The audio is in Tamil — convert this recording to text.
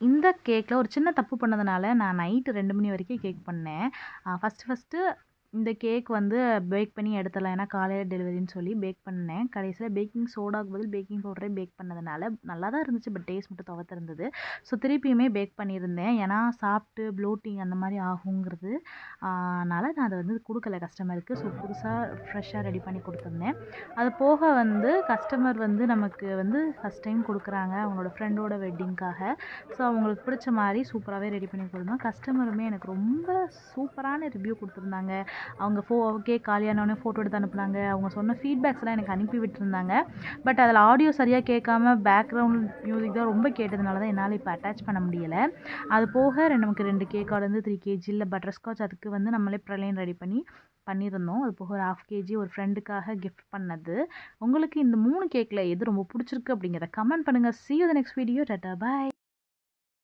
இந்த கேக்கில் ஒரு சின்ன தப்பு பண்ணதுனால நான் நைட்டு 2 மணி வரைக்கும் கேக் பண்ணேன். ஃபஸ்ட்டு இந்த கேக் வந்து பேக் பண்ணி எடுத்துடலாம். ஏன்னா காலையில் டெலிவரின்னு சொல்லி பேக் பண்ணேன். கடைசியில் பேக்கிங் சோடாக்கு பதில் பேக்கிங் பவுடரே பேக் பண்ணதுனால நல்லா தான் இருந்துச்சு. பட் டேஸ்ட் மட்டும் துவத்து இருந்தது. ஸோ திருப்பியுமே பேக் பண்ணியிருந்தேன். ஏன்னா சாப்பிட்டு ப்ளோட்டிங் அந்த மாதிரி ஆகுங்கிறது அதனால் நான் அதை வந்து கொடுக்கல கஸ்டமருக்கு. ஸோ புதுசாக ஃப்ரெஷ்ஷாக ரெடி பண்ணி கொடுத்துருந்தேன். அது போக வந்து கஸ்டமர் வந்து நமக்கு வந்து ஃபஸ்ட் டைம் கொடுக்குறாங்க அவங்களோட ஃப்ரெண்டோட வெட்டிங்க்காக. ஸோ அவங்களுக்கு பிடிச்ச மாதிரி சூப்பராகவே ரெடி பண்ணி கொடுத்தோம். கஸ்டமருமே எனக்கு ரொம்ப சூப்பரான ரிவ்யூ கொடுத்துருந்தாங்க. அவங்க கேக் காலியானோடனே ஃபோட்டோ எடுத்து அனுப்புனாங்க. அவங்க சொன்ன ஃபீட்பேக்ஸ்லாம் எனக்கு அனுப்பி விட்டுருந்தாங்க. பட் அதில் ஆடியோ சரியாக கேட்காம பேக்ரவுண்ட் மியூசிக் தான் ரொம்ப கேட்டதுனால தான் என்னால் இப்போ அட்டாச் பண்ண முடியலை. அது போக நமக்கு 2 கேக் ஆர்டர் வந்து 3 kg இல்லை பட்டர்ஸ்காட்ச் அதுக்கு வந்து நம்மளே ப்ரலைன் ரெடி பண்ணியிருந்தோம். அது போக ஒரு 1/2 kg ஒரு ஃப்ரெண்டுக்காக கிஃப்ட் பண்ணது. உங்களுக்கு இந்த 3 கேக்கில் எது ரொம்ப பிடிச்சிருக்கு அப்படிங்கிறத கமெண்ட் பண்ணுங்கள். See you the next video. Tata bye.